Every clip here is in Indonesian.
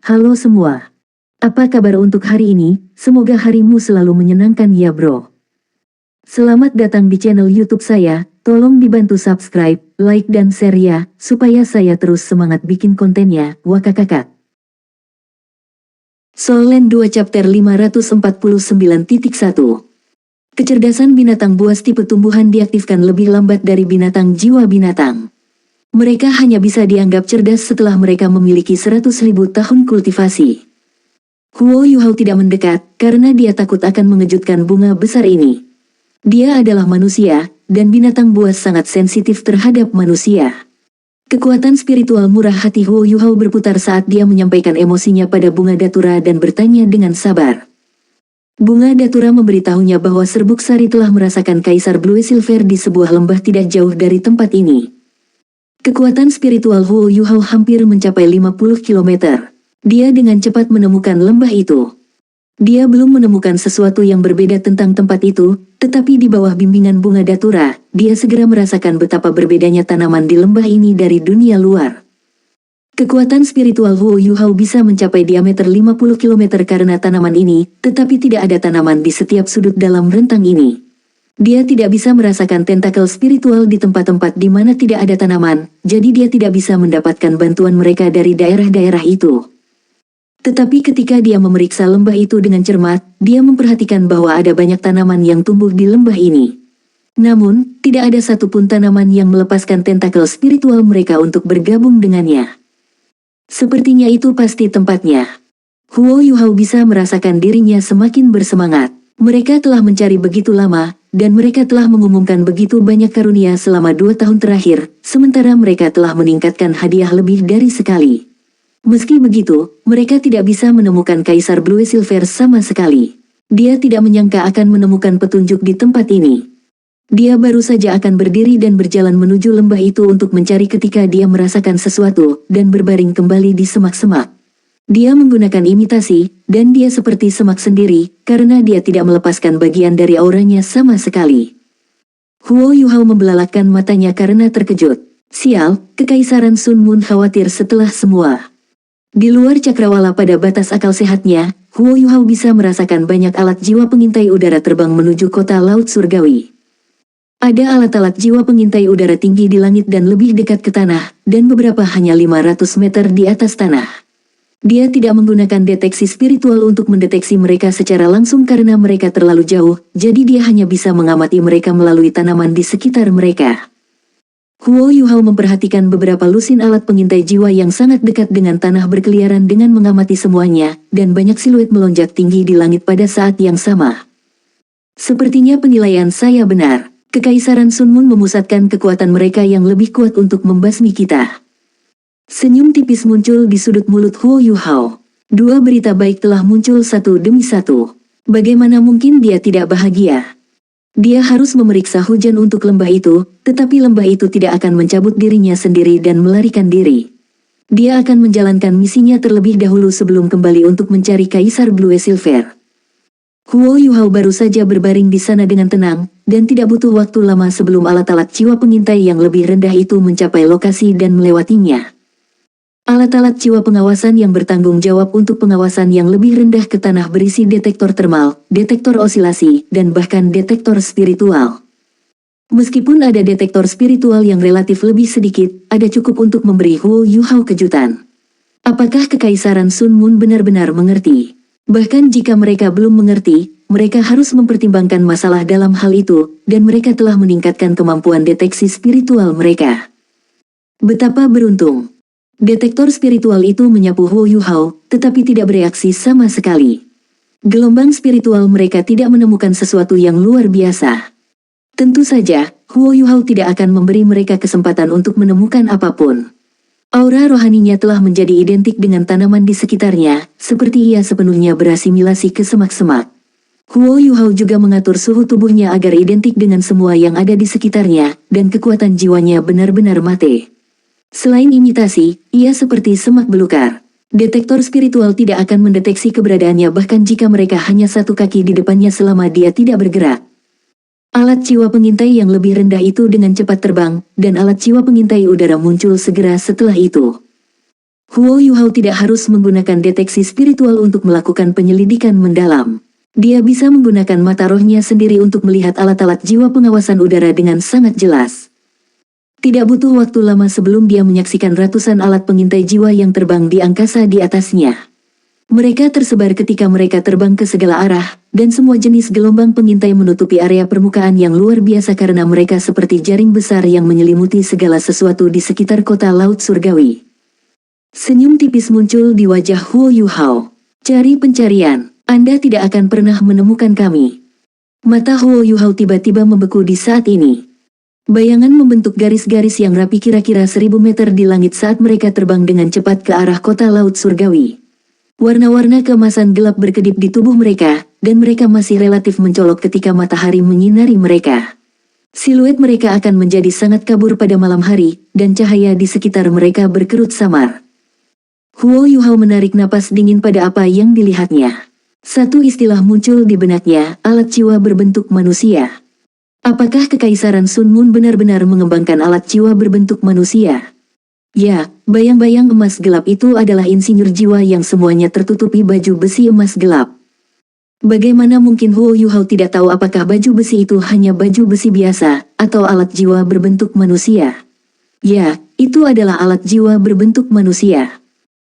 Halo semua. Apa kabar untuk hari ini? Semoga harimu selalu menyenangkan ya bro. Selamat datang di channel YouTube saya. Tolong dibantu subscribe, like dan share ya, supaya saya terus semangat bikin kontennya. Wakakakak. Soul Land 2 Chapter 549.1. Kecerdasan binatang buas tipe tumbuhan diaktifkan lebih lambat dari binatang jiwa binatang. Mereka hanya bisa dianggap cerdas setelah mereka memiliki 100.000 tahun kultivasi. Huo Yuhao tidak mendekat, karena dia takut akan mengejutkan bunga besar ini. Dia adalah manusia, dan binatang buas sangat sensitif terhadap manusia. Kekuatan spiritual murah hati Huo Yuhao berputar saat dia menyampaikan emosinya pada bunga datura dan bertanya dengan sabar. Bunga datura memberitahunya bahwa serbuk sari telah merasakan Kaisar Blue Silver di sebuah lembah tidak jauh dari tempat ini. Kekuatan spiritual Huo Yuhao hampir mencapai 50 km. Dia dengan cepat menemukan lembah itu. Dia belum menemukan sesuatu yang berbeda tentang tempat itu, tetapi di bawah bimbingan bunga datura, dia segera merasakan betapa berbedanya tanaman di lembah ini dari dunia luar. Kekuatan spiritual Huo Yuhao bisa mencapai diameter 50 km karena tanaman ini, tetapi tidak ada tanaman di setiap sudut dalam rentang ini. Dia tidak bisa merasakan tentakel spiritual di tempat-tempat di mana tidak ada tanaman, jadi dia tidak bisa mendapatkan bantuan mereka dari daerah-daerah itu. Tetapi ketika dia memeriksa lembah itu dengan cermat, dia memperhatikan bahwa ada banyak tanaman yang tumbuh di lembah ini. Namun, tidak ada satupun tanaman yang melepaskan tentakel spiritual mereka untuk bergabung dengannya. Sepertinya itu pasti tempatnya. Huo Yuhao bisa merasakan dirinya semakin bersemangat. Mereka telah mencari begitu lama, dan mereka telah mengumumkan begitu banyak karunia selama 2 tahun terakhir, sementara mereka telah meningkatkan hadiah lebih dari sekali. Meski begitu, mereka tidak bisa menemukan Kaisar Blue Silver sama sekali. Dia tidak menyangka akan menemukan petunjuk di tempat ini. Dia baru saja akan berdiri dan berjalan menuju lembah itu untuk mencari ketika dia merasakan sesuatu, dan berbaring kembali di semak-semak. Dia menggunakan imitasi, dan dia seperti semak sendiri, karena dia tidak melepaskan bagian dari auranya sama sekali. Huo Yuhao membelalakkan matanya karena terkejut. Sial, Kekaisaran Sun Moon khawatir setelah semua. Di luar cakrawala pada batas akal sehatnya, Huo Yuhao bisa merasakan banyak alat jiwa pengintai udara terbang menuju kota laut surgawi. Ada alat-alat jiwa pengintai udara tinggi di langit dan lebih dekat ke tanah, dan beberapa hanya 500 meter di atas tanah. Dia tidak menggunakan deteksi spiritual untuk mendeteksi mereka secara langsung karena mereka terlalu jauh, jadi dia hanya bisa mengamati mereka melalui tanaman di sekitar mereka. Huo Yuhao memperhatikan beberapa lusin alat pengintai jiwa yang sangat dekat dengan tanah berkeliaran dengan mengamati semuanya, dan banyak siluet melonjak tinggi di langit pada saat yang sama. Sepertinya penilaian saya benar. Kekaisaran Sun Moon memusatkan kekuatan mereka yang lebih kuat untuk membasmi kita. Senyum tipis muncul di sudut mulut Huo Yuhao. 2 berita baik telah muncul satu demi satu. Bagaimana mungkin dia tidak bahagia? Dia harus memeriksa hujan untuk lembah itu, tetapi lembah itu tidak akan mencabut dirinya sendiri dan melarikan diri. Dia akan menjalankan misinya terlebih dahulu sebelum kembali untuk mencari Kaisar Blue Silver. Huo Yuhao baru saja berbaring di sana dengan tenang, dan tidak butuh waktu lama sebelum alat-alat jiwa pengintai yang lebih rendah itu mencapai lokasi dan melewatinya. Alat-alat jiwa pengawasan yang bertanggung jawab untuk pengawasan yang lebih rendah ke tanah berisi detektor termal, detektor osilasi, dan bahkan detektor spiritual. Meskipun ada detektor spiritual yang relatif lebih sedikit, ada cukup untuk memberi Huo Yuhao kejutan. Apakah Kekaisaran Sun Moon benar-benar mengerti? Bahkan jika mereka belum mengerti, mereka harus mempertimbangkan masalah dalam hal itu, dan mereka telah meningkatkan kemampuan deteksi spiritual mereka. Betapa beruntung. Detektor spiritual itu menyapu Huo Yuhao, tetapi tidak bereaksi sama sekali. Gelombang spiritual mereka tidak menemukan sesuatu yang luar biasa. Tentu saja, Huo Yuhao tidak akan memberi mereka kesempatan untuk menemukan apapun. Aura rohaninya telah menjadi identik dengan tanaman di sekitarnya, seperti ia sepenuhnya berasimilasi ke semak-semak. Huo Yuhao juga mengatur suhu tubuhnya agar identik dengan semua yang ada di sekitarnya, dan kekuatan jiwanya benar-benar mate. Selain imitasi, ia seperti semak belukar. Detektor spiritual tidak akan mendeteksi keberadaannya bahkan jika mereka hanya 1 kaki di depannya selama dia tidak bergerak. Alat jiwa pengintai yang lebih rendah itu dengan cepat terbang, dan alat jiwa pengintai udara muncul segera setelah itu. Huo Yuhao tidak harus menggunakan deteksi spiritual untuk melakukan penyelidikan mendalam. Dia bisa menggunakan mata rohnya sendiri untuk melihat alat-alat jiwa pengawasan udara dengan sangat jelas. Tidak butuh waktu lama sebelum dia menyaksikan ratusan alat pengintai jiwa yang terbang di angkasa di atasnya. Mereka tersebar ketika mereka terbang ke segala arah, dan semua jenis gelombang pengintai menutupi area permukaan yang luar biasa karena mereka seperti jaring besar yang menyelimuti segala sesuatu di sekitar kota laut surgawi. Senyum tipis muncul di wajah Huo Yuhao. Cari pencarian, Anda tidak akan pernah menemukan kami. Mata Huo Yuhao tiba-tiba membeku di saat ini. Bayangan membentuk garis-garis yang rapi kira-kira 1000 meter di langit saat mereka terbang dengan cepat ke arah kota laut surgawi. Warna-warna keemasan gelap berkedip di tubuh mereka, dan mereka masih relatif mencolok ketika matahari menyinari mereka. Siluet mereka akan menjadi sangat kabur pada malam hari, dan cahaya di sekitar mereka berkerut samar. Huo Yuhao menarik napas dingin pada apa yang dilihatnya. Satu istilah muncul di benaknya, alat jiwa berbentuk manusia. Apakah Kekaisaran Sun Moon benar-benar mengembangkan alat jiwa berbentuk manusia? Ya, bayang-bayang emas gelap itu adalah insinyur jiwa yang semuanya tertutupi baju besi emas gelap. Bagaimana mungkin Huo Yuhao tidak tahu apakah baju besi itu hanya baju besi biasa, atau alat jiwa berbentuk manusia? Ya, itu adalah alat jiwa berbentuk manusia.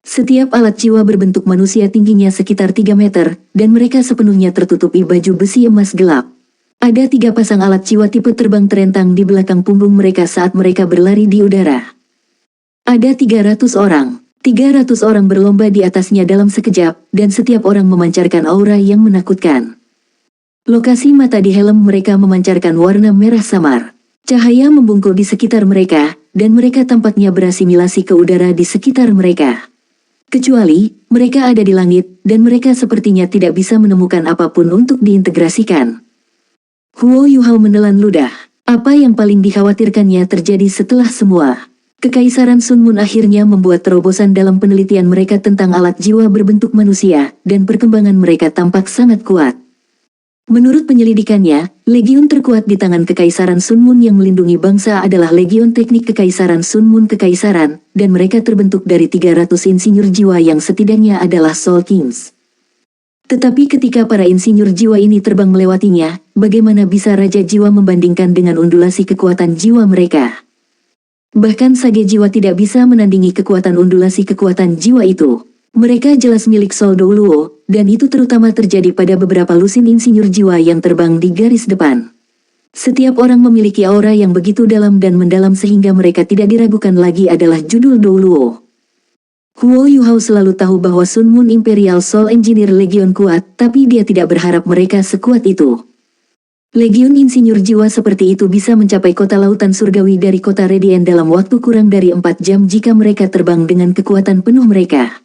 Setiap alat jiwa berbentuk manusia tingginya sekitar 3 meter, dan mereka sepenuhnya tertutupi baju besi emas gelap. Ada 3 pasang alat jiwa tipe terbang terentang di belakang punggung mereka saat mereka berlari di udara. Ada 300 orang. 300 orang berlomba di atasnya dalam sekejap, dan setiap orang memancarkan aura yang menakutkan. Lokasi mata di helm mereka memancarkan warna merah samar. Cahaya membungkuk di sekitar mereka, dan mereka tampaknya berasimilasi ke udara di sekitar mereka. Kecuali, mereka ada di langit, dan mereka sepertinya tidak bisa menemukan apapun untuk diintegrasikan. Huo Yuhao menelan ludah. Apa yang paling dikhawatirkannya terjadi setelah semua. Kekaisaran Sun Moon akhirnya membuat terobosan dalam penelitian mereka tentang alat jiwa berbentuk manusia, dan perkembangan mereka tampak sangat kuat. Menurut penyelidikannya, legiun terkuat di tangan Kekaisaran Sun Moon yang melindungi bangsa adalah Legiun Teknik Kekaisaran Sun Moon Kekaisaran, dan mereka terbentuk dari 300 insinyur jiwa yang setidaknya adalah Soul Kings. Tetapi ketika para insinyur jiwa ini terbang melewatinya, bagaimana bisa Raja Jiwa membandingkan dengan undulasi kekuatan jiwa mereka? Bahkan Sage Jiwa tidak bisa menandingi kekuatan undulasi kekuatan jiwa itu. Mereka jelas milik Sol Douluo, dan itu terutama terjadi pada beberapa lusin insinyur jiwa yang terbang di garis depan. Setiap orang memiliki aura yang begitu dalam dan mendalam sehingga mereka tidak diragukan lagi adalah judul Douluo. Huo Yuhao selalu tahu bahwa Sun Moon Imperial Soul Engineer Legion kuat, tapi dia tidak berharap mereka sekuat itu. Legiun insinyur jiwa seperti itu bisa mencapai kota lautan surgawi dari kota Radiant dalam waktu kurang dari 4 jam jika mereka terbang dengan kekuatan penuh mereka.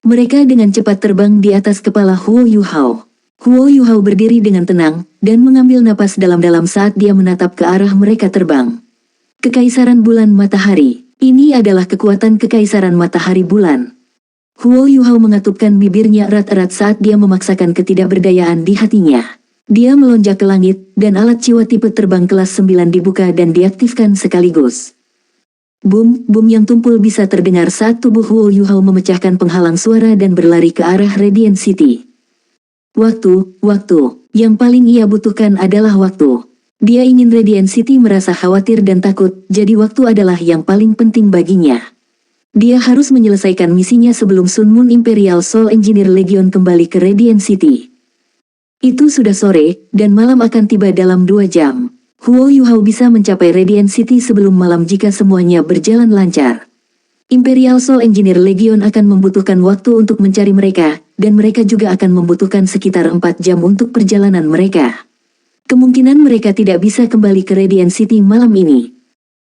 Mereka dengan cepat terbang di atas kepala Huo Yuhao. Huo Yuhao berdiri dengan tenang, dan mengambil napas dalam-dalam saat dia menatap ke arah mereka terbang. Kekaisaran bulan matahari, ini adalah kekuatan kekaisaran matahari bulan. Huo Yuhao mengatupkan bibirnya erat-erat saat dia memaksakan ketidakberdayaan di hatinya. Dia melonjak ke langit, dan alat jiwa tipe terbang kelas 9 dibuka dan diaktifkan sekaligus. Boom, boom yang tumpul bisa terdengar saat tubuh Huo Yuhao memecahkan penghalang suara dan berlari ke arah Radiant City. Waktu. Yang paling ia butuhkan adalah waktu. Dia ingin Radiant City merasa khawatir dan takut, jadi waktu adalah yang paling penting baginya. Dia harus menyelesaikan misinya sebelum Sun Moon Imperial Soul Engineer Legion kembali ke Radiant City. Itu sudah sore, dan malam akan tiba dalam 2 jam. Huo Yuhao bisa mencapai Radiant City sebelum malam jika semuanya berjalan lancar. Imperial Soul Engineer Legion akan membutuhkan waktu untuk mencari mereka, dan mereka juga akan membutuhkan sekitar 4 jam untuk perjalanan mereka. Kemungkinan mereka tidak bisa kembali ke Radiant City malam ini.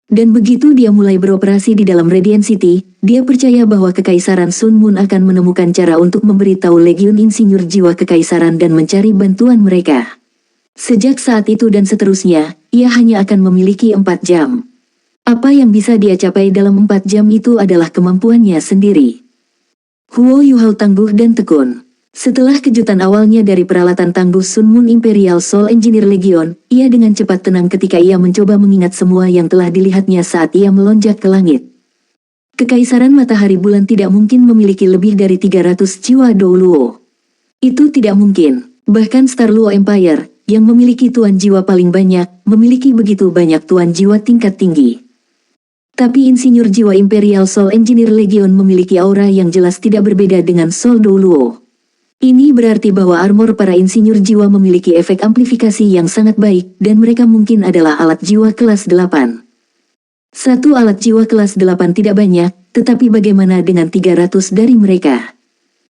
Dan begitu dia mulai beroperasi di dalam Radiant City, dia percaya bahwa Kekaisaran Sun Moon akan menemukan cara untuk memberitahu Legiun Insinyur Jiwa Kekaisaran dan mencari bantuan mereka. Sejak saat itu dan seterusnya, ia hanya akan memiliki 4 jam. Apa yang bisa dia capai dalam 4 jam itu adalah kemampuannya sendiri. Huo Yuhao tangguh dan tekun. Setelah kejutan awalnya dari peralatan tangguh Sun Moon Imperial Soul Engineer Legion, ia dengan cepat tenang ketika ia mencoba mengingat semua yang telah dilihatnya saat ia melonjak ke langit. Kekaisaran Matahari Bulan tidak mungkin memiliki lebih dari 300 jiwa Douluo. Itu tidak mungkin. Bahkan Star Luo Empire, yang memiliki tuan jiwa paling banyak, memiliki begitu banyak tuan jiwa tingkat tinggi. Tapi insinyur jiwa Imperial Soul Engineer Legion memiliki aura yang jelas tidak berbeda dengan Soul Douluo. Ini berarti bahwa armor para insinyur jiwa memiliki efek amplifikasi yang sangat baik, dan mereka mungkin adalah alat jiwa kelas 8. Satu alat jiwa kelas 8 tidak banyak, tetapi bagaimana dengan 300 dari mereka?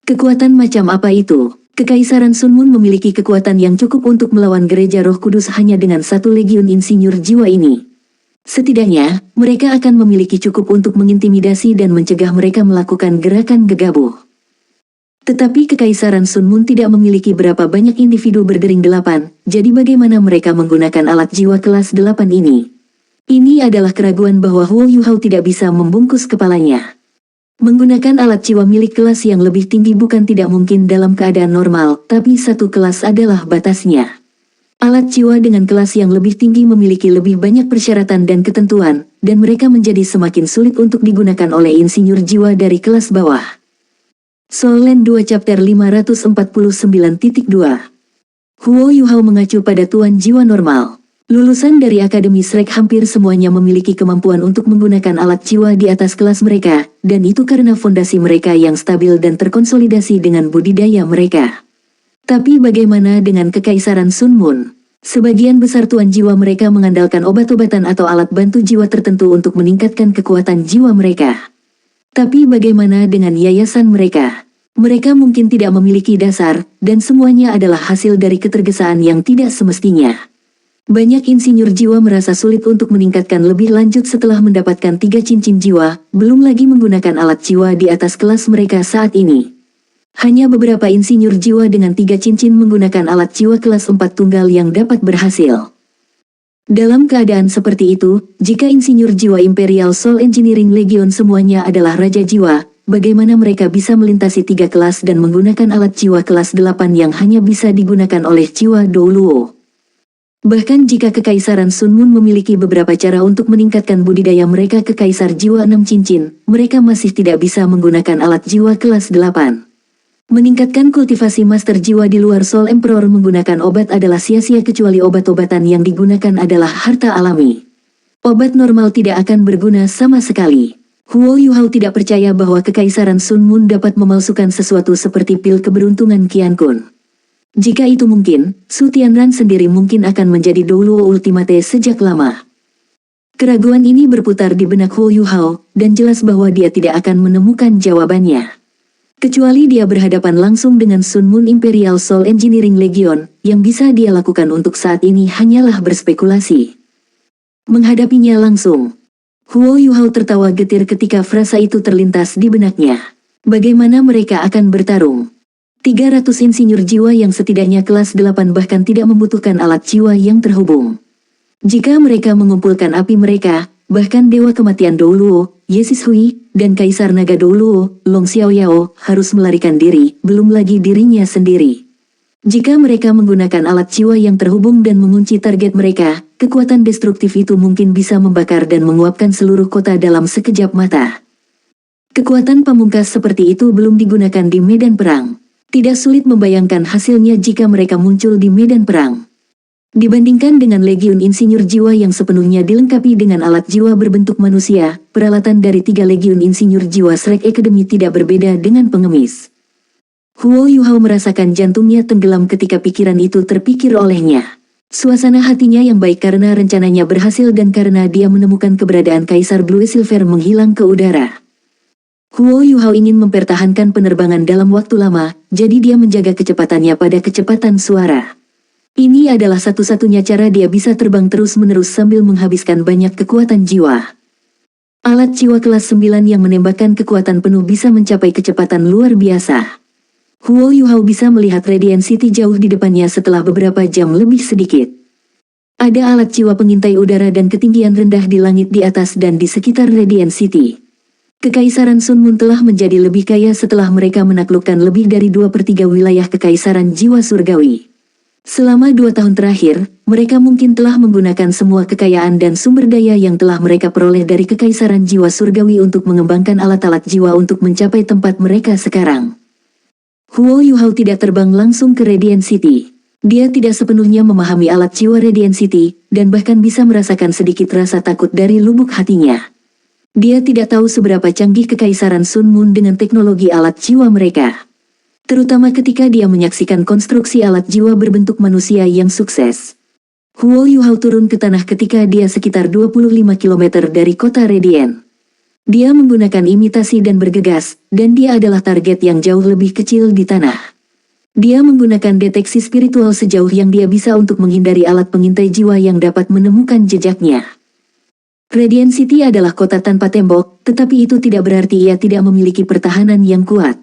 Kekuatan macam apa itu? Kekaisaran Sun Moon memiliki kekuatan yang cukup untuk melawan gereja Roh Kudus hanya dengan satu legiun insinyur jiwa ini. Setidaknya, mereka akan memiliki cukup untuk mengintimidasi dan mencegah mereka melakukan gerakan gegabah. Tetapi Kekaisaran Sun Moon tidak memiliki berapa banyak individu berdering 8, jadi bagaimana mereka menggunakan alat jiwa kelas 8 ini? Ini adalah keraguan bahwa Huo Yuhao tidak bisa membungkus kepalanya. Menggunakan alat jiwa milik kelas yang lebih tinggi bukan tidak mungkin dalam keadaan normal, tapi satu kelas adalah batasnya. Alat jiwa dengan kelas yang lebih tinggi memiliki lebih banyak persyaratan dan ketentuan, dan mereka menjadi semakin sulit untuk digunakan oleh insinyur jiwa dari kelas bawah. Soul Land 2 Chapter 549.2 Huo Yuhao mengacu pada tuan jiwa normal. Lulusan dari Akademi Shrek hampir semuanya memiliki kemampuan untuk menggunakan alat jiwa di atas kelas mereka, dan itu karena fondasi mereka yang stabil dan terkonsolidasi dengan budidaya mereka. Tapi bagaimana dengan Kekaisaran Sun Moon? Sebagian besar tuan jiwa mereka mengandalkan obat-obatan atau alat bantu jiwa tertentu untuk meningkatkan kekuatan jiwa mereka. Tapi bagaimana dengan yayasan mereka? Mereka mungkin tidak memiliki dasar, dan semuanya adalah hasil dari ketergesaan yang tidak semestinya. Banyak insinyur jiwa merasa sulit untuk meningkatkan lebih lanjut setelah mendapatkan 3 cincin jiwa, belum lagi menggunakan alat jiwa di atas kelas mereka saat ini. Hanya beberapa insinyur jiwa dengan 3 cincin menggunakan alat jiwa kelas 4 tunggal yang dapat berhasil. Dalam keadaan seperti itu, jika insinyur jiwa Imperial Soul Engineering Legion semuanya adalah raja jiwa, bagaimana mereka bisa melintasi 3 kelas dan menggunakan alat jiwa kelas 8 yang hanya bisa digunakan oleh jiwa Douluo? Bahkan jika Kekaisaran Sun Moon memiliki beberapa cara untuk meningkatkan budidaya mereka ke Kaisar Jiwa 6 Cincin, mereka masih tidak bisa menggunakan alat jiwa kelas 8. Meningkatkan kultivasi Master Jiwa di luar Soul Emperor menggunakan obat adalah sia-sia kecuali obat-obatan yang digunakan adalah harta alami. Obat normal tidak akan berguna sama sekali. Huo Yuhao tidak percaya bahwa Kekaisaran Sun Moon dapat memalsukan sesuatu seperti pil keberuntungan Qian Kun. Jika itu mungkin, Su Tianran sendiri mungkin akan menjadi Douluo Ultimate sejak lama. Keraguan ini berputar di benak Huo Yuhao, dan jelas bahwa dia tidak akan menemukan jawabannya. Kecuali dia berhadapan langsung dengan Sun Moon Imperial Soul Engineering Legion, yang bisa dia lakukan untuk saat ini hanyalah berspekulasi. Menghadapinya langsung. Huo Yuhao tertawa getir ketika frasa itu terlintas di benaknya. Bagaimana mereka akan bertarung? 300 insinyur jiwa yang setidaknya kelas 8 bahkan tidak membutuhkan alat jiwa yang terhubung. Jika mereka mengumpulkan api mereka, bahkan Dewa Kematian Douluo, Yesis Hui, dan Kaisar Naga Douluo, Long Xiaoyao, harus melarikan diri, belum lagi dirinya sendiri. Jika mereka menggunakan alat jiwa yang terhubung dan mengunci target mereka, kekuatan destruktif itu mungkin bisa membakar dan menguapkan seluruh kota dalam sekejap mata. Kekuatan pamungkas seperti itu belum digunakan di medan perang. Tidak sulit membayangkan hasilnya jika mereka muncul di medan perang. Dibandingkan dengan legiun insinyur jiwa yang sepenuhnya dilengkapi dengan alat jiwa berbentuk manusia, peralatan dari 3 legiun insinyur jiwa Shrek Academy tidak berbeda dengan pengemis. Huo Yuhao merasakan jantungnya tenggelam ketika pikiran itu terpikir olehnya. Suasana hatinya yang baik karena rencananya berhasil dan karena dia menemukan keberadaan Kaisar Blue Silver menghilang ke udara. Huo Yuhao ingin mempertahankan penerbangan dalam waktu lama, jadi dia menjaga kecepatannya pada kecepatan suara. Ini adalah satu-satunya cara dia bisa terbang terus-menerus sambil menghabiskan banyak kekuatan jiwa. Alat jiwa kelas 9 yang menembakkan kekuatan penuh bisa mencapai kecepatan luar biasa. Huo Yuhao bisa melihat Radiant City jauh di depannya setelah beberapa jam lebih sedikit. Ada alat jiwa pengintai udara dan ketinggian rendah di langit di atas dan di sekitar Radiant City. Kekaisaran Sun Moon telah menjadi lebih kaya setelah mereka menaklukkan lebih dari 2/3 wilayah Kekaisaran Jiwa Surgawi. Selama 2 tahun terakhir, mereka mungkin telah menggunakan semua kekayaan dan sumber daya yang telah mereka peroleh dari Kekaisaran Jiwa Surgawi untuk mengembangkan alat-alat jiwa untuk mencapai tempat mereka sekarang. Huo Yuhao tidak terbang langsung ke Radiant City. Dia tidak sepenuhnya memahami alat jiwa Radiant City, dan bahkan bisa merasakan sedikit rasa takut dari lubuk hatinya. Dia tidak tahu seberapa canggih Kekaisaran Sun Moon dengan teknologi alat jiwa mereka. Terutama ketika dia menyaksikan konstruksi alat jiwa berbentuk manusia yang sukses. Huo Yuhao turun ke tanah ketika dia sekitar 25 km dari kota Radiant. Dia menggunakan imitasi dan bergegas, dan dia adalah target yang jauh lebih kecil di tanah. Dia menggunakan deteksi spiritual sejauh yang dia bisa untuk menghindari alat pengintai jiwa yang dapat menemukan jejaknya. Radiant City adalah kota tanpa tembok, tetapi itu tidak berarti ia tidak memiliki pertahanan yang kuat.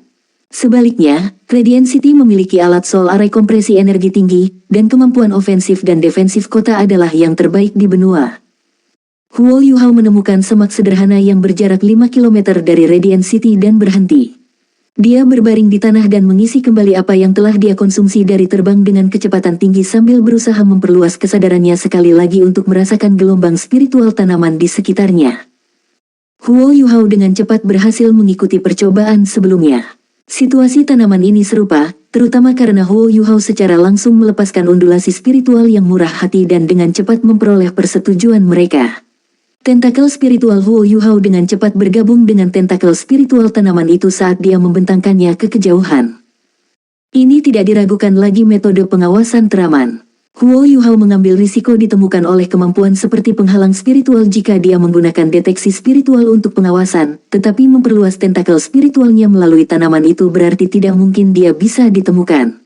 Sebaliknya, Radiant City memiliki alat soul array kompresi energi tinggi, dan kemampuan ofensif dan defensif kota adalah yang terbaik di benua. Huo Yuhao menemukan semak sederhana yang berjarak 5 km dari Radiant City dan berhenti. Dia berbaring di tanah dan mengisi kembali apa yang telah dia konsumsi dari terbang dengan kecepatan tinggi sambil berusaha memperluas kesadarannya sekali lagi untuk merasakan gelombang spiritual tanaman di sekitarnya. Huo Yuhao dengan cepat berhasil mengikuti percobaan sebelumnya. Situasi tanaman ini serupa, terutama karena Huo Yuhao secara langsung melepaskan undulasi spiritual yang murah hati dan dengan cepat memperoleh persetujuan mereka. Tentakel spiritual Huo Yuhao dengan cepat bergabung dengan tentakel spiritual tanaman itu saat dia membentangkannya ke kejauhan. Ini tidak diragukan lagi metode pengawasan teraman. Huo Yuhao mengambil risiko ditemukan oleh kemampuan seperti penghalang spiritual jika dia menggunakan deteksi spiritual untuk pengawasan, tetapi memperluas tentakel spiritualnya melalui tanaman itu berarti tidak mungkin dia bisa ditemukan.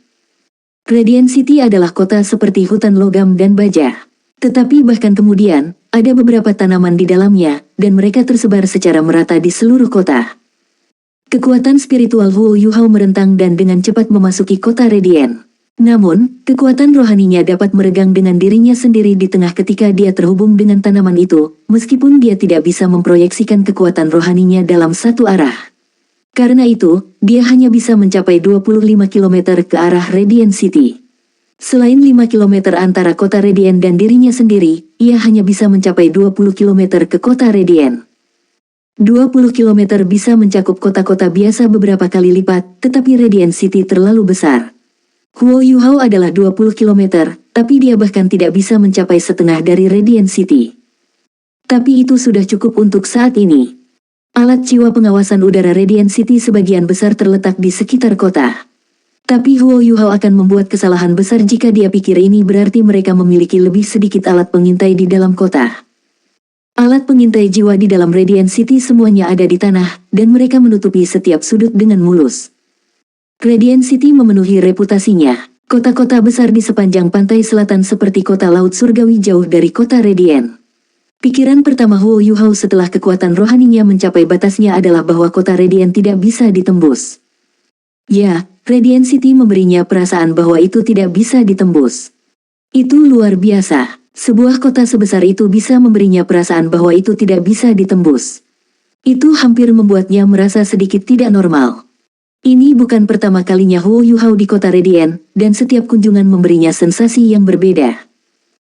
Radiant City adalah kota seperti hutan logam dan baja. Tetapi bahkan kemudian, ada beberapa tanaman di dalamnya, dan mereka tersebar secara merata di seluruh kota. Kekuatan spiritual Huo Yuhao merentang dan dengan cepat memasuki kota Radiant. Namun, kekuatan rohaninya dapat meregang dengan dirinya sendiri di tengah ketika dia terhubung dengan tanaman itu, meskipun dia tidak bisa memproyeksikan kekuatan rohaninya dalam satu arah. Karena itu, dia hanya bisa mencapai 25 km ke arah Radiant City. Selain 5 km antara kota Radiant dan dirinya sendiri, ia hanya bisa mencapai 20 km ke kota Radiant. 20 km bisa mencakup kota-kota biasa beberapa kali lipat, tetapi Radiant City terlalu besar. Huo Yuhao adalah 20 km, tapi dia bahkan tidak bisa mencapai setengah dari Radiant City. Tapi itu sudah cukup untuk saat ini. Alat jiwa pengawasan udara Radiant City sebagian besar terletak di sekitar kota. Tapi Huo Yuhao akan membuat kesalahan besar jika dia pikir ini berarti mereka memiliki lebih sedikit alat pengintai di dalam kota. Alat pengintai jiwa di dalam Radiant City semuanya ada di tanah, dan mereka menutupi setiap sudut dengan mulus. Radiant City memenuhi reputasinya. Kota-kota besar di sepanjang pantai selatan seperti kota laut surgawi jauh dari kota Radiant. Pikiran pertama Huo Yuhao setelah kekuatan rohaninya mencapai batasnya adalah bahwa kota Radiant tidak bisa ditembus. Ya, Radiant City memberinya perasaan bahwa itu tidak bisa ditembus. Itu luar biasa. Sebuah kota sebesar itu bisa memberinya perasaan bahwa itu tidak bisa ditembus. Itu hampir membuatnya merasa sedikit tidak normal. Ini bukan pertama kalinya Huo Yuhao di kota Radiant, dan setiap kunjungan memberinya sensasi yang berbeda.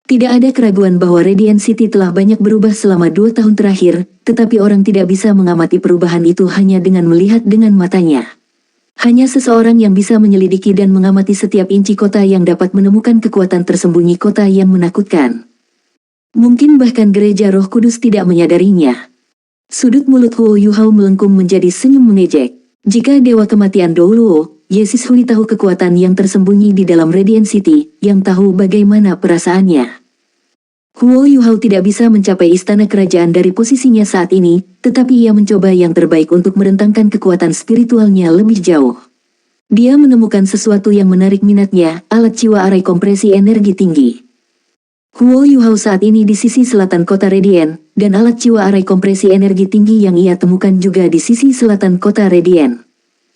Tidak ada keraguan bahwa Radiant City telah banyak berubah selama 2 tahun terakhir, tetapi orang tidak bisa mengamati perubahan itu hanya dengan melihat dengan matanya. Hanya seseorang yang bisa menyelidiki dan mengamati setiap inci kota yang dapat menemukan kekuatan tersembunyi kota yang menakutkan. Mungkin bahkan gereja Roh Kudus tidak menyadarinya. Sudut mulut Huo Yuhao melengkung menjadi senyum mengejek. Jika Dewa Kematian Douluo, Yesus Hui tahu kekuatan yang tersembunyi di dalam Radiant City, yang tahu bagaimana perasaannya. Huo Yuhao tidak bisa mencapai istana kerajaan dari posisinya saat ini, tetapi ia mencoba yang terbaik untuk merentangkan kekuatan spiritualnya lebih jauh. Dia menemukan sesuatu yang menarik minatnya, alat jiwa arai kompresi energi tinggi. Huo Yuhao saat ini di sisi selatan kota Radiant, dan alat jiwa arai kompresi energi tinggi yang ia temukan juga di sisi selatan kota Radiant.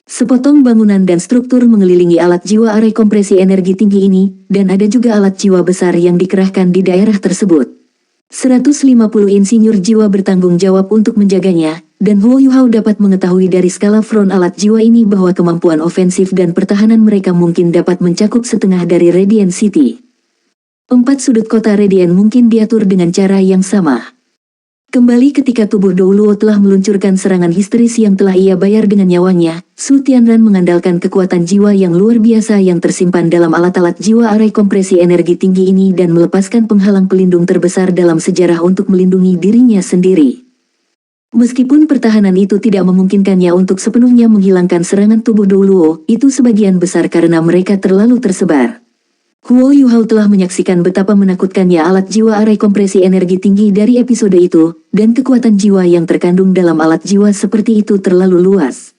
Sepotong bangunan dan struktur mengelilingi alat jiwa arai kompresi energi tinggi ini, dan ada juga alat jiwa besar yang dikerahkan di daerah tersebut. 150 insinyur jiwa bertanggung jawab untuk menjaganya, dan Huo Yuhao dapat mengetahui dari skala front alat jiwa ini bahwa kemampuan ofensif dan pertahanan mereka mungkin dapat mencakup setengah dari Radiant City. 4 sudut kota Radiant mungkin diatur dengan cara yang sama. Kembali ketika tubuh Dou Luo telah meluncurkan serangan histeris yang telah ia bayar dengan nyawanya, Su Tianran mengandalkan kekuatan jiwa yang luar biasa yang tersimpan dalam alat-alat jiwa arai kompresi energi tinggi ini dan melepaskan penghalang pelindung terbesar dalam sejarah untuk melindungi dirinya sendiri. Meskipun pertahanan itu tidak memungkinkannya untuk sepenuhnya menghilangkan serangan tubuh Dou Luo, itu sebagian besar karena mereka terlalu tersebar. Huo Yuhao telah menyaksikan betapa menakutkannya alat jiwa arai kompresi energi tinggi dari episode itu, dan kekuatan jiwa yang terkandung dalam alat jiwa seperti itu terlalu luas.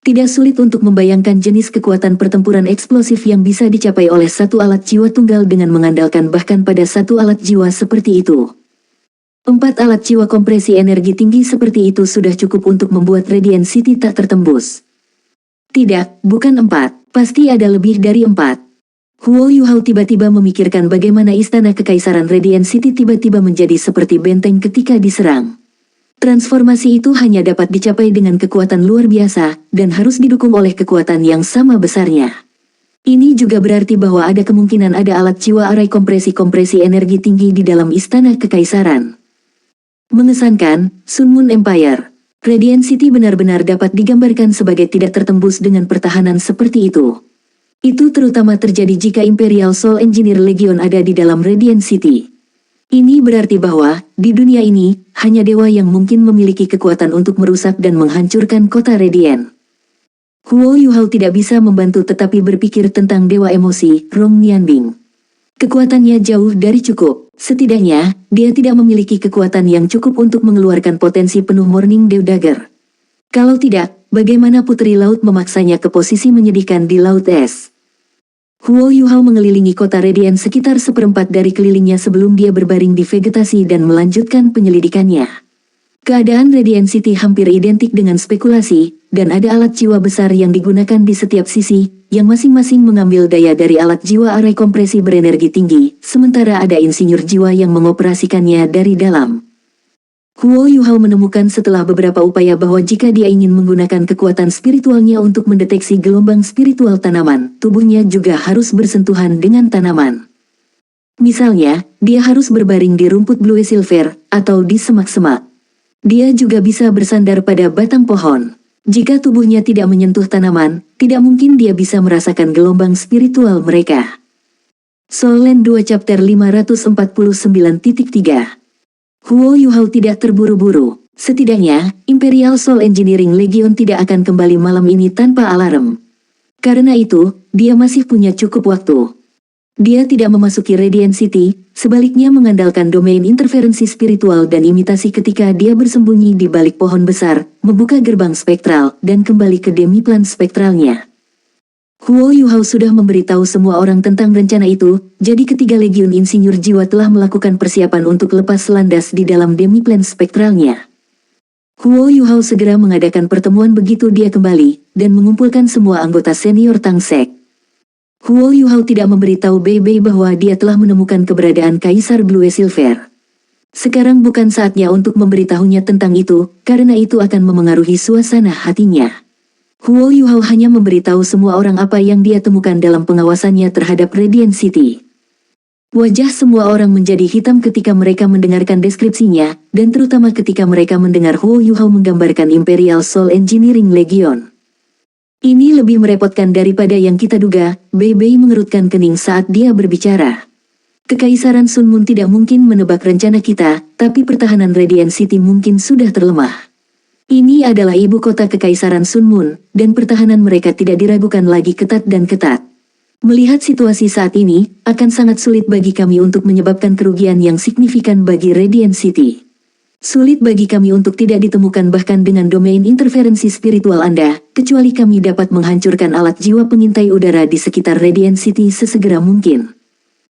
Tidak sulit untuk membayangkan jenis kekuatan pertempuran eksplosif yang bisa dicapai oleh satu alat jiwa tunggal dengan mengandalkan bahkan pada satu alat jiwa seperti itu. 4 alat jiwa kompresi energi tinggi seperti itu sudah cukup untuk membuat Radiant City tak tertembus. Tidak, bukan 4, pasti ada lebih dari 4. Huo Yuhao tiba-tiba memikirkan bagaimana istana kekaisaran Radiant City tiba-tiba menjadi seperti benteng ketika diserang. Transformasi itu hanya dapat dicapai dengan kekuatan luar biasa, dan harus didukung oleh kekuatan yang sama besarnya. Ini juga berarti bahwa ada kemungkinan ada alat jiwa arai kompresi energi tinggi di dalam istana kekaisaran. Mengesankan, Sun Moon Empire. Radiant City benar-benar dapat digambarkan sebagai tidak tertembus dengan pertahanan seperti itu. Itu terutama terjadi jika Imperial Soul Engineer Legion ada di dalam Radiant City. Ini berarti bahwa, di dunia ini, hanya dewa yang mungkin memiliki kekuatan untuk merusak dan menghancurkan kota Radiant. Huo Yuhao tidak bisa membantu tetapi berpikir tentang dewa emosi, Rong Nianbing. Kekuatannya jauh dari cukup, setidaknya, dia tidak memiliki kekuatan yang cukup untuk mengeluarkan potensi penuh Morning Dew Dagger. Kalau tidak, bagaimana Putri Laut memaksanya ke posisi menyedihkan di Laut Es? Huo Yuhao mengelilingi kota Radiant sekitar seperempat dari kelilingnya sebelum dia berbaring di vegetasi dan melanjutkan penyelidikannya. Keadaan Radiant City hampir identik dengan spekulasi, dan ada alat jiwa besar yang digunakan di setiap sisi, yang masing-masing mengambil daya dari alat jiwa arai kompresi berenergi tinggi, sementara ada insinyur jiwa yang mengoperasikannya dari dalam. Huo Yuhao menemukan setelah beberapa upaya bahwa jika dia ingin menggunakan kekuatan spiritualnya untuk mendeteksi gelombang spiritual tanaman, tubuhnya juga harus bersentuhan dengan tanaman. Misalnya, dia harus berbaring di rumput blue silver, atau di semak-semak. Dia juga bisa bersandar pada batang pohon. Jika tubuhnya tidak menyentuh tanaman, tidak mungkin dia bisa merasakan gelombang spiritual mereka. Soul Land 2 Chapter 549.3 Huo Yuhao tidak terburu-buru. Setidaknya, Imperial Soul Engineering Legion tidak akan kembali malam ini tanpa alarm. Karena itu, dia masih punya cukup waktu. Dia tidak memasuki Radiant City, sebaliknya mengandalkan domain interferensi spiritual dan imitasi ketika dia bersembunyi di balik pohon besar, membuka gerbang spektral, dan kembali ke demiplan spektralnya. Huo Yuhao sudah memberitahu semua orang tentang rencana itu, jadi ketiga legiun insinyur jiwa telah melakukan persiapan untuk lepas landas di dalam demiplan spektralnya. Huo Yuhao segera mengadakan pertemuan begitu dia kembali, dan mengumpulkan semua anggota senior Tang Sek. Huo Yuhao tidak memberitahu Bei Bei bahwa dia telah menemukan keberadaan Kaisar Blue Silver. Sekarang bukan saatnya untuk memberitahunya tentang itu, karena itu akan memengaruhi suasana hatinya. Huo Yuhao hanya memberitahu semua orang apa yang dia temukan dalam pengawasannya terhadap Radiant City. Wajah semua orang menjadi hitam ketika mereka mendengarkan deskripsinya, dan terutama ketika mereka mendengar Huo Yuhao menggambarkan Imperial Soul Engineering Legion. Ini lebih merepotkan daripada yang kita duga, Bei Bei mengerutkan kening saat dia berbicara. Kekaisaran Sun Moon tidak mungkin menebak rencana kita, tapi pertahanan Radiant City mungkin sudah terlemah. Ini adalah ibu kota kekaisaran Sun Moon, dan pertahanan mereka tidak diragukan lagi ketat dan ketat. Melihat situasi saat ini, akan sangat sulit bagi kami untuk menyebabkan kerugian yang signifikan bagi Radiant City. Sulit bagi kami untuk tidak ditemukan bahkan dengan domain interferensi spiritual Anda, kecuali kami dapat menghancurkan alat jiwa pengintai udara di sekitar Radiant City sesegera mungkin.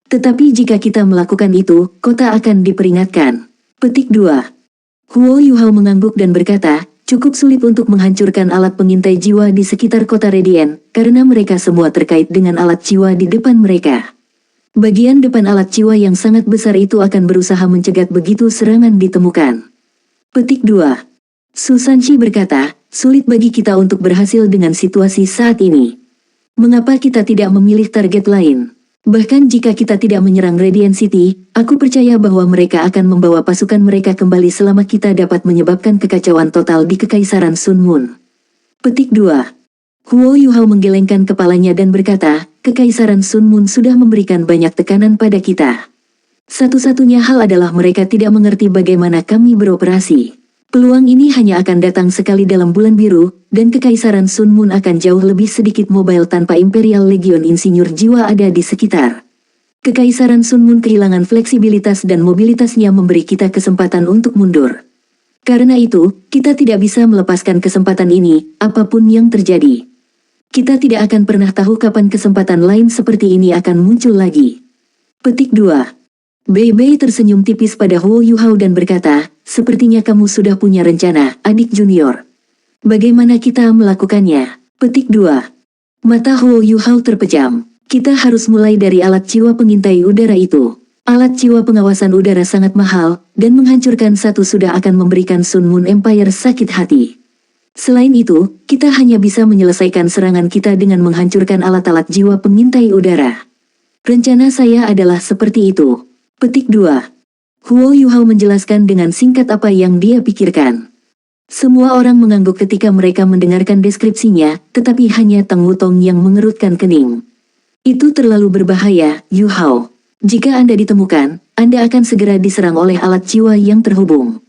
Tetapi jika kita melakukan itu, kota akan diperingatkan. Petik 2. Huo Yuhao mengangguk dan berkata, cukup sulit untuk menghancurkan alat pengintai jiwa di sekitar kota Radiant, karena mereka semua terkait dengan alat jiwa di depan mereka. Bagian depan alat jiwa yang sangat besar itu akan berusaha mencegat begitu serangan ditemukan. Petik 2. Susanshi berkata, sulit bagi kita untuk berhasil dengan situasi saat ini. Mengapa kita tidak memilih target lain? Bahkan jika kita tidak menyerang Radiant City, aku percaya bahwa mereka akan membawa pasukan mereka kembali selama kita dapat menyebabkan kekacauan total di Kekaisaran Sun Moon. Petik 2. Huo Yuhao menggelengkan kepalanya dan berkata, Kekaisaran Sun Moon sudah memberikan banyak tekanan pada kita. Satu-satunya hal adalah mereka tidak mengerti bagaimana kami beroperasi. Peluang ini hanya akan datang sekali dalam bulan biru, dan Kekaisaran Sun Moon akan jauh lebih sedikit mobile tanpa Imperial Legion Insinyur Jiwa ada di sekitar. Kekaisaran Sun Moon kehilangan fleksibilitas dan mobilitasnya memberi kita kesempatan untuk mundur. Karena itu, kita tidak bisa melepaskan kesempatan ini, apapun yang terjadi. Kita tidak akan pernah tahu kapan kesempatan lain seperti ini akan muncul lagi. Petik 2. Bei tersenyum tipis pada Huo Yuhao dan berkata, sepertinya kamu sudah punya rencana, adik junior. Bagaimana kita melakukannya? Petik 2. Mata Huo Yuhao terpejam. Kita harus mulai dari alat jiwa pengintai udara itu. Alat jiwa pengawasan udara sangat mahal, dan menghancurkan satu sudah akan memberikan Sun Moon Empire sakit hati. Selain itu, kita hanya bisa menyelesaikan serangan kita dengan menghancurkan alat-alat jiwa pengintai udara. Rencana saya adalah seperti itu. Petik 2. Huo Yuhao menjelaskan dengan singkat apa yang dia pikirkan. Semua orang mengangguk ketika mereka mendengarkan deskripsinya, tetapi hanya Tang Wutong yang mengerutkan kening. Itu terlalu berbahaya, Yuhao. Jika Anda ditemukan, Anda akan segera diserang oleh alat jiwa yang terhubung.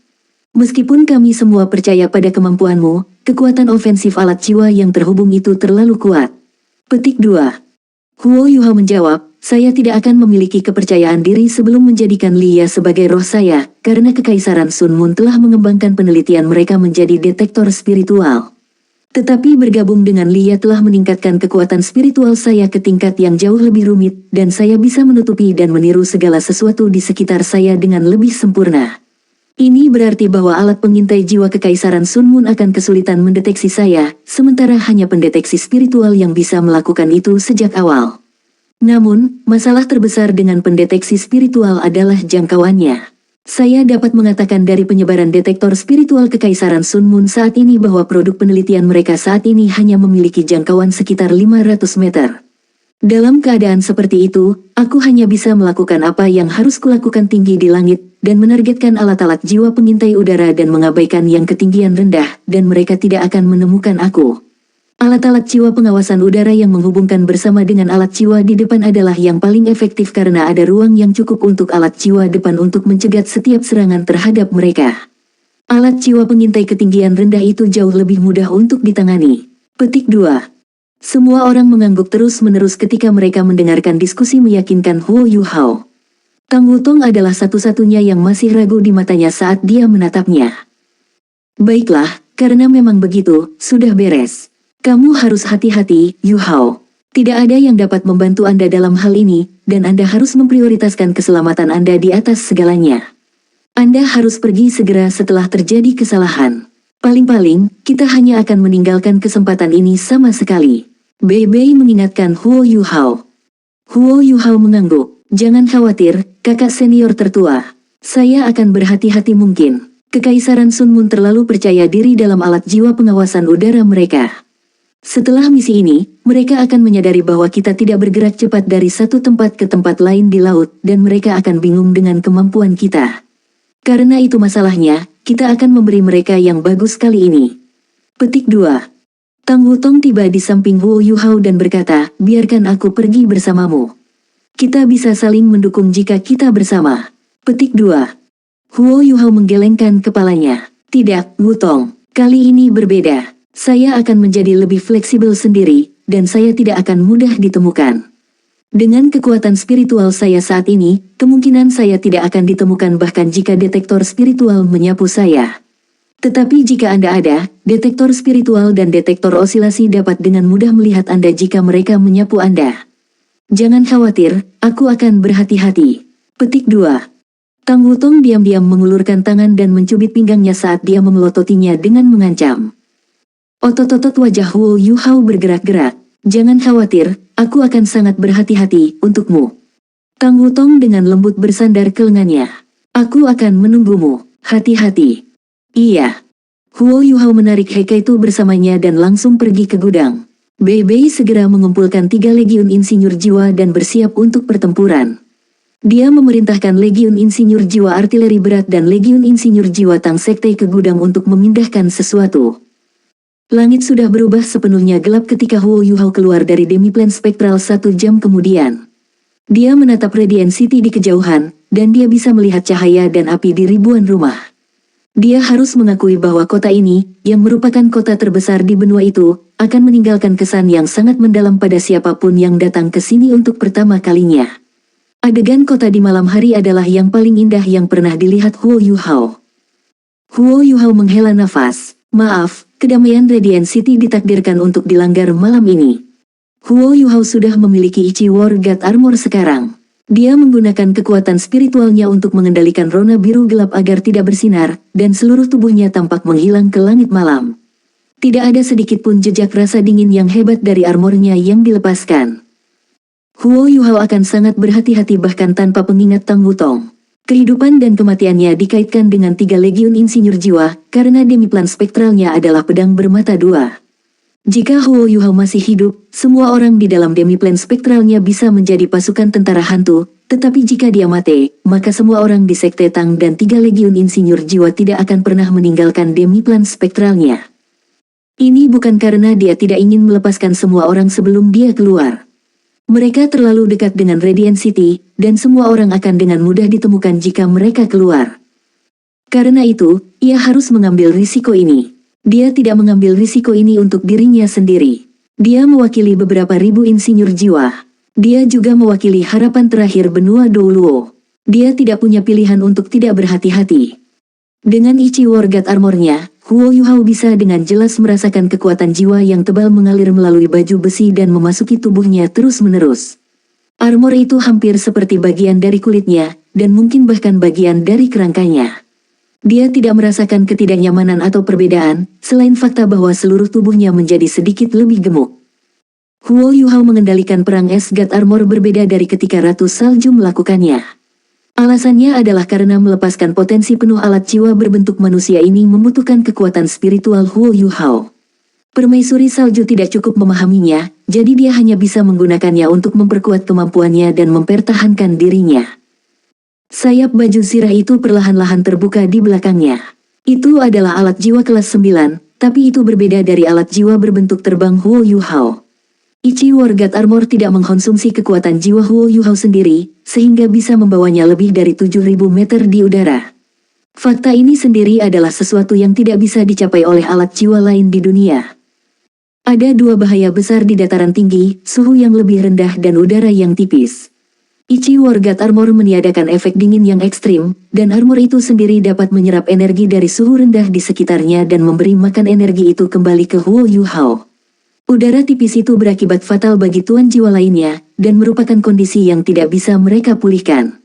Meskipun kami semua percaya pada kemampuanmu, kekuatan ofensif alat jiwa yang terhubung itu terlalu kuat. Petik 2. Huo Yuhao menjawab, saya tidak akan memiliki kepercayaan diri sebelum menjadikan Lia sebagai roh saya, karena Kekaisaran Sun Moon telah mengembangkan penelitian mereka menjadi detektor spiritual. Tetapi bergabung dengan Lia telah meningkatkan kekuatan spiritual saya ke tingkat yang jauh lebih rumit, dan saya bisa menutupi dan meniru segala sesuatu di sekitar saya dengan lebih sempurna. Ini berarti bahwa alat pengintai jiwa Kekaisaran Sun Moon akan kesulitan mendeteksi saya, sementara hanya pendeteksi spiritual yang bisa melakukan itu sejak awal. Namun, masalah terbesar dengan pendeteksi spiritual adalah jangkauannya. Saya dapat mengatakan dari penyebaran detektor spiritual Kekaisaran Sun Moon saat ini bahwa produk penelitian mereka saat ini hanya memiliki jangkauan sekitar 500 meter. Dalam keadaan seperti itu, aku hanya bisa melakukan apa yang harus kulakukan tinggi di langit, dan menargetkan alat-alat jiwa pengintai udara dan mengabaikan yang ketinggian rendah, dan mereka tidak akan menemukan aku. Alat-alat jiwa pengawasan udara yang menghubungkan bersama dengan alat jiwa di depan adalah yang paling efektif karena ada ruang yang cukup untuk alat jiwa depan untuk mencegat setiap serangan terhadap mereka. Alat jiwa pengintai ketinggian rendah itu jauh lebih mudah untuk ditangani. Petik 2. Semua orang mengangguk terus-menerus ketika mereka mendengarkan diskusi meyakinkan Huo Yuhao. Tang Wutong adalah satu-satunya yang masih ragu di matanya saat dia menatapnya. Baiklah, karena memang begitu, sudah beres. Kamu harus hati-hati, Yuhao. Tidak ada yang dapat membantu Anda dalam hal ini, dan Anda harus memprioritaskan keselamatan Anda di atas segalanya. Anda harus pergi segera setelah terjadi kesalahan. Paling-paling, kita hanya akan meninggalkan kesempatan ini sama sekali. Bei mengingatkan Huo Yuhao. Huo Yuhao mengangguk. Jangan khawatir, kakak senior tertua. Saya akan berhati-hati mungkin. Kekaisaran Sun Moon terlalu percaya diri dalam alat jiwa pengawasan udara mereka. Setelah misi ini, mereka akan menyadari bahwa kita tidak bergerak cepat dari satu tempat ke tempat lain di laut, dan mereka akan bingung dengan kemampuan kita. Karena itu masalahnya, kita akan memberi mereka yang bagus kali ini. Petik 2. Tang Wutong tiba di samping Huo Yuhao dan berkata, biarkan aku pergi bersamamu. Kita bisa saling mendukung jika kita bersama. Petik 2. Huo Yuhao menggelengkan kepalanya. Tidak, Wutong. Kali ini berbeda. Saya akan menjadi lebih fleksibel sendiri, dan saya tidak akan mudah ditemukan. Dengan kekuatan spiritual saya saat ini, kemungkinan saya tidak akan ditemukan bahkan jika detektor spiritual menyapu saya. Tetapi jika Anda ada, detektor spiritual dan detektor osilasi dapat dengan mudah melihat Anda jika mereka menyapu Anda. Jangan khawatir, aku akan berhati-hati. Petik 2. Tang Wutong diam-diam mengulurkan tangan dan mencubit pinggangnya saat dia memelototinya dengan mengancam. Otot-otot wajah Huo Yuhao bergerak-gerak. Jangan khawatir, aku akan sangat berhati-hati untukmu. Tang Wutong dengan lembut bersandar ke lengannya. Aku akan menunggumu, hati-hati. Iya. Huo Yuhao menarik Hekaitu bersamanya dan langsung pergi ke gudang. Bei Bei segera mengumpulkan 3 legiun insinyur jiwa dan bersiap untuk pertempuran. Dia memerintahkan legiun insinyur jiwa artileri berat dan legiun insinyur jiwa Tang Sekte ke gudang untuk memindahkan sesuatu. Langit sudah berubah sepenuhnya gelap ketika Huo Yuhao keluar dari Demiplan Spektral 1 jam kemudian. Dia menatap Radiant City di kejauhan, dan dia bisa melihat cahaya dan api di ribuan rumah. Dia harus mengakui bahwa kota ini, yang merupakan kota terbesar di benua itu, akan meninggalkan kesan yang sangat mendalam pada siapapun yang datang ke sini untuk pertama kalinya. Adegan kota di malam hari adalah yang paling indah yang pernah dilihat Huo Yuhao. Huo Yuhao menghela nafas. Maaf, kedamaian Radiant City ditakdirkan untuk dilanggar malam ini. Huo Yuhao sudah memiliki Ichi War God Armor sekarang. Dia menggunakan kekuatan spiritualnya untuk mengendalikan rona biru gelap agar tidak bersinar, dan seluruh tubuhnya tampak menghilang ke langit malam. Tidak ada sedikit pun jejak rasa dingin yang hebat dari armornya yang dilepaskan. Huo Yuhao akan sangat berhati-hati bahkan tanpa pengingat Tang Wutong. Kehidupan dan kematiannya dikaitkan dengan 3 legiun insinyur jiwa, karena demiplan spektralnya adalah pedang bermata 2. Jika Huo Yuhao masih hidup, semua orang di dalam demiplan spektralnya bisa menjadi pasukan tentara hantu, tetapi jika dia mati, maka semua orang di Sekte Tang dan 3 legiun insinyur jiwa tidak akan pernah meninggalkan demiplan spektralnya. Ini bukan karena dia tidak ingin melepaskan semua orang sebelum dia keluar. Mereka terlalu dekat dengan Radiant City, dan semua orang akan dengan mudah ditemukan jika mereka keluar. Karena itu, ia harus mengambil risiko ini. Dia tidak mengambil risiko ini untuk dirinya sendiri. Dia mewakili beberapa ribu insinyur jiwa. Dia juga mewakili harapan terakhir benua Douluo. Dia tidak punya pilihan untuk tidak berhati-hati. Dengan Ichi War God Armornya, Huo Yuhao bisa dengan jelas merasakan kekuatan jiwa yang tebal mengalir melalui baju besi dan memasuki tubuhnya terus-menerus. Armor itu hampir seperti bagian dari kulitnya, dan mungkin bahkan bagian dari kerangkanya. Dia tidak merasakan ketidaknyamanan atau perbedaan, selain fakta bahwa seluruh tubuhnya menjadi sedikit lebih gemuk. Huo Yuhao mengendalikan perang es God Armor berbeda dari ketika Ratu Salju melakukannya. Alasannya adalah karena melepaskan potensi penuh alat jiwa berbentuk manusia ini membutuhkan kekuatan spiritual Huo Yuhao. Permaisuri Salju tidak cukup memahaminya, jadi dia hanya bisa menggunakannya untuk memperkuat kemampuannya dan mempertahankan dirinya. Sayap baju zirah itu perlahan-lahan terbuka di belakangnya. Itu adalah alat jiwa kelas 9, tapi itu berbeda dari alat jiwa berbentuk terbang Huo Yuhao. Ichi War God Armor tidak mengkonsumsi kekuatan jiwa Huo Yuhao sendiri, sehingga bisa membawanya lebih dari 7.000 meter di udara. Fakta ini sendiri adalah sesuatu yang tidak bisa dicapai oleh alat jiwa lain di dunia. Ada 2 bahaya besar di dataran tinggi, suhu yang lebih rendah dan udara yang tipis. Ichi War God Armor meniadakan efek dingin yang ekstrim, dan armor itu sendiri dapat menyerap energi dari suhu rendah di sekitarnya dan memberi makan energi itu kembali ke Huo Yuhao. Udara tipis itu berakibat fatal bagi tuan jiwa lainnya, dan merupakan kondisi yang tidak bisa mereka pulihkan.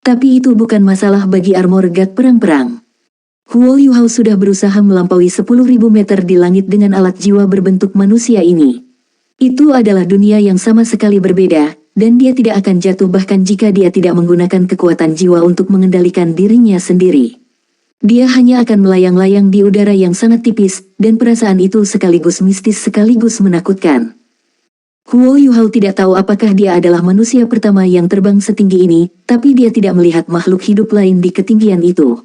Tapi itu bukan masalah bagi armor God perang-perang. Huo Yuhao sudah berusaha melampaui 10.000 meter di langit dengan alat jiwa berbentuk manusia ini. Itu adalah dunia yang sama sekali berbeda, dan dia tidak akan jatuh bahkan jika dia tidak menggunakan kekuatan jiwa untuk mengendalikan dirinya sendiri. Dia hanya akan melayang-layang di udara yang sangat tipis, dan perasaan itu sekaligus mistis sekaligus menakutkan. Huo Yuhao tidak tahu apakah dia adalah manusia pertama yang terbang setinggi ini, tapi dia tidak melihat makhluk hidup lain di ketinggian itu.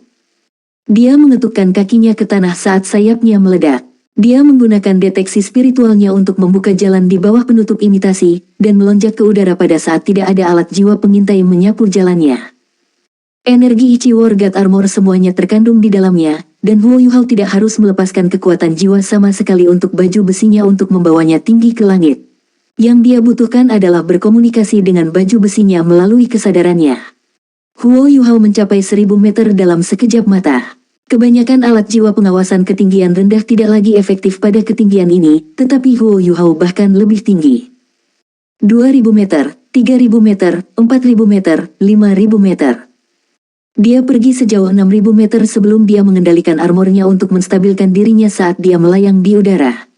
Dia mengetukkan kakinya ke tanah saat sayapnya meledak. Dia menggunakan deteksi spiritualnya untuk membuka jalan di bawah penutup imitasi, dan melonjak ke udara pada saat tidak ada alat jiwa pengintai menyapu jalannya. Energi Ichi War God Armor semuanya terkandung di dalamnya, dan Huo Yuhao tidak harus melepaskan kekuatan jiwa sama sekali untuk baju besinya untuk membawanya tinggi ke langit. Yang dia butuhkan adalah berkomunikasi dengan baju besinya melalui kesadarannya. Huo Yuhao mencapai 1.000 meter dalam sekejap mata. Kebanyakan alat jiwa pengawasan ketinggian rendah tidak lagi efektif pada ketinggian ini, tetapi Huo Yuhao bahkan lebih tinggi. 2.000 meter, 3.000 meter, 4.000 meter, 5.000 meter. Dia pergi sejauh 6.000 meter sebelum dia mengendalikan armornya untuk menstabilkan dirinya saat dia melayang di udara.